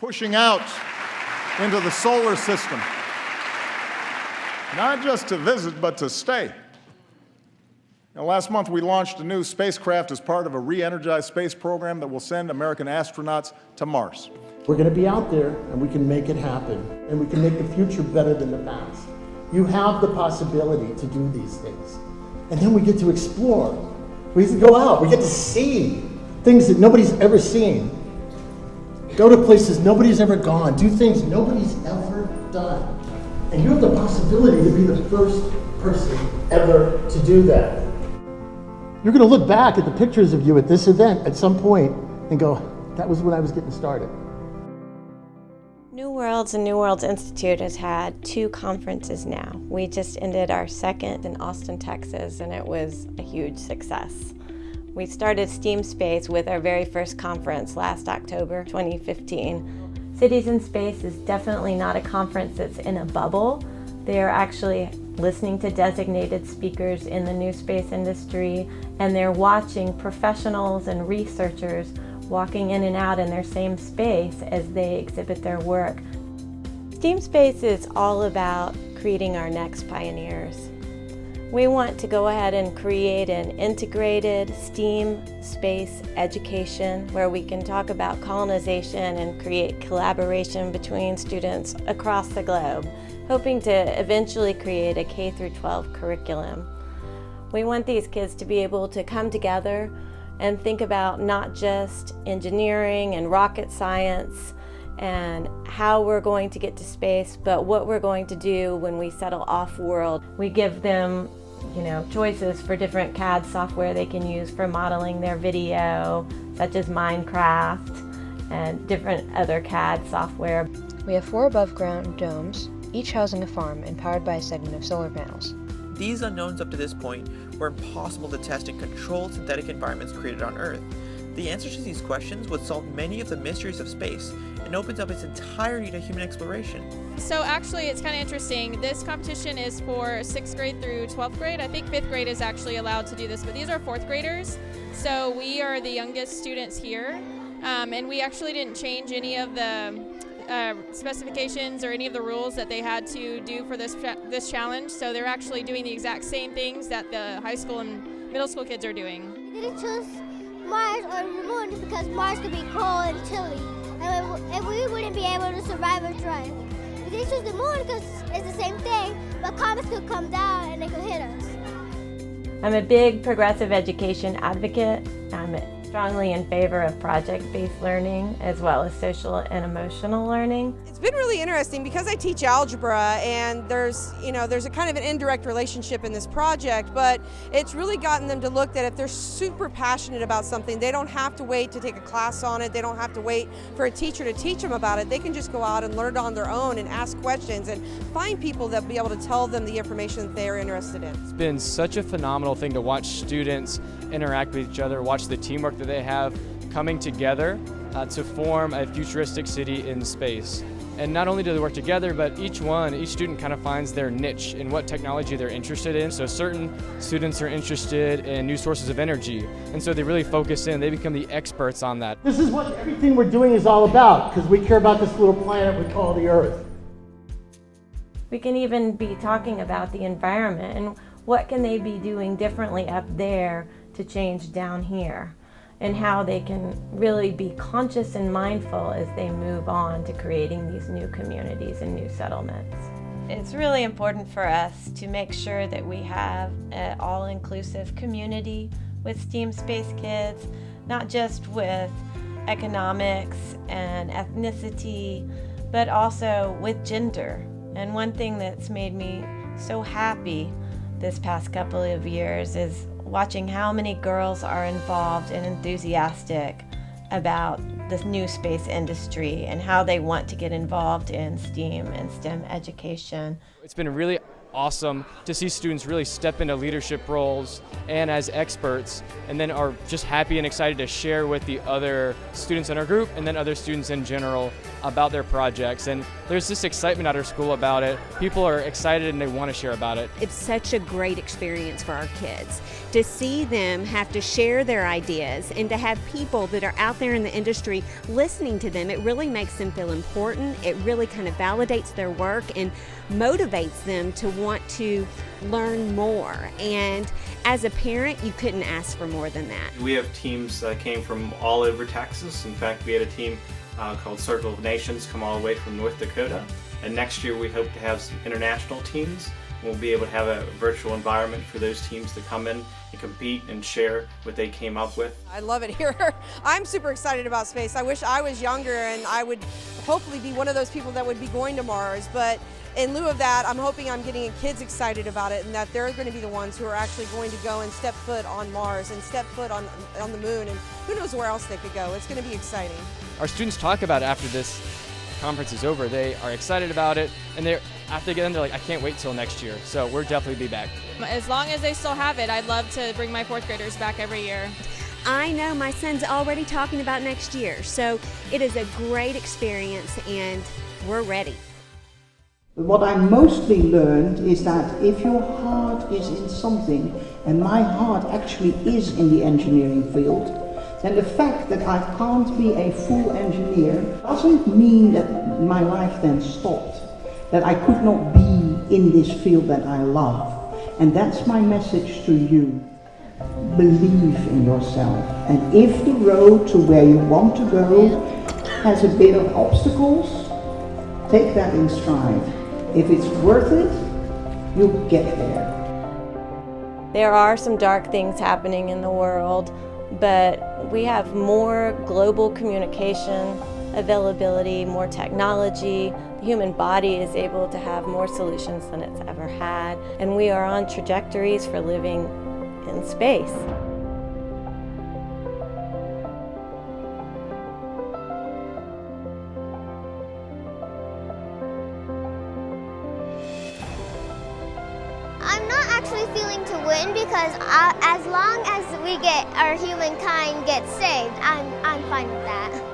pushing out into the solar system, not just to visit, but to stay. Now, last month, we launched a new spacecraft as part of a re-energized space program that will send American astronauts to Mars. We're going to be out there, and we can make it happen, and we can make the future better than the past. You have the possibility to do these things. And then we get to explore. We get to go out. We get to see things that nobody's ever seen. Go to places nobody's ever gone. Do things nobody's ever done. And you have the possibility to be the first person ever to do that. You're going to look back at the pictures of you at this event at some point and go, that was when I was getting started. New Worlds and New Worlds Institute has had 2 conferences now. We just ended our second in Austin, Texas, and it was a huge success. We started STEAMSPACE with our very first conference last October 2015. Cities in Space is definitely not a conference that's in a bubble. They're actually listening to designated speakers in the new space industry, and they're watching professionals and researchers walking in and out in their same space as they exhibit their work. STEAMSPACE is all about creating our next pioneers. We want to go ahead and create an integrated STEAM space education where we can talk about colonization and create collaboration between students across the globe, hoping to eventually create a K-12 curriculum. We want these kids to be able to come together and think about not just engineering and rocket science and how we're going to get to space, but what we're going to do when we settle off-world. We give them, choices for different CAD software they can use for modeling their video, such as Minecraft and different other CAD software. We have 4 above-ground domes, each housing a farm and powered by a segment of solar panels. These unknowns up to this point were impossible to test in controlled synthetic environments created on Earth. The answers to these questions would solve many of the mysteries of space and opens up its entirety to human exploration. So actually it's kind of interesting. This competition is for 6th grade through 12th grade. I think 5th grade is actually allowed to do this, but these are 4th graders. So we are the youngest students here, and we actually didn't change any of the specifications or any of the rules that they had to do for this challenge. So they're actually doing the exact same things that the high school and middle school kids are doing. We didn't choose Mars or the moon just because Mars could be cold and chilly, and we wouldn't be able to survive or thrive. We didn't choose the moon because it's the same thing, but comets could come down and they could hit us. I'm a big progressive education advocate. I'm strongly in favor of project-based learning as well as social and emotional learning. It's been really interesting because I teach algebra, and there's a kind of an indirect relationship in this project, but it's really gotten them to look that if they're super passionate about something, they don't have to wait to take a class on it, they don't have to wait for a teacher to teach them about it. They can just go out and learn it on their own and ask questions and find people that will be able to tell them the information that they're interested in. It's been such a phenomenal thing to watch students interact with each other, watch the teamwork that they have coming together to form a futuristic city in space. And not only do they work together, but each student kind of finds their niche in what technology they're interested in. So certain students are interested in new sources of energy, and so they really focus in, they become the experts on that. This is what everything we're doing is all about, because we care about this little planet we call the Earth. We can even be talking about the environment and what can they be doing differently up there to change down here, and how they can really be conscious and mindful as they move on to creating these new communities and new settlements. It's really important for us to make sure that we have an all-inclusive community with STEAMSPACE kids, not just with economics and ethnicity, but also with gender. And one thing that's made me so happy this past couple of years is watching how many girls are involved and enthusiastic about this new space industry and how they want to get involved in STEAM and STEM education. It's been really awesome to see students really step into leadership roles and as experts, and then are just happy and excited to share with the other students in our group and then other students in general about their projects. And there's this excitement at our school about it. People are excited and they want to share about it. It's such a great experience for our kids to see them have to share their ideas and to have people that are out there in the industry listening to them. It really makes them feel important. It really kind of validates their work and motivates them to want to learn more. And as a parent, you couldn't ask for more than that. We have teams that came from all over Texas. In fact, we had a team called Circle of Nations come all the way from North Dakota. And next year we hope to have some international teams. We'll be able to have a virtual environment for those teams to come in and compete and share what they came up with. I love it here. I'm super excited about space. I wish I was younger and I would hopefully be one of those people that would be going to Mars. But in lieu of that, I'm hoping I'm getting kids excited about it and that they're going to be the ones who are actually going to go and step foot on Mars and step foot on the moon, and who knows where else they could go. It's going to be exciting. Our students talk about it after this conference is over. They are excited about it, and after they get in, they're like, I can't wait till next year. So we'll definitely be back. As long as they still have it, I'd love to bring my 4th graders back every year. I know my son's already talking about next year, so it is a great experience and we're ready. What I mostly learned is that if your heart is in something, and my heart actually is in the engineering field, then the fact that I can't be a full engineer doesn't mean that my life then stopped, that I could not be in this field that I love. And that's my message to you. Believe in yourself. And if the road to where you want to go has a bit of obstacles, take that in stride. If it's worth it, you'll get there. There are some dark things happening in the world, but we have more global communication, availability, more technology. The human body is able to have more solutions than it's ever had, and we are on trajectories for living in space. I'm not actually feeling to win because as long as we get our humankind gets saved, I'm fine with that.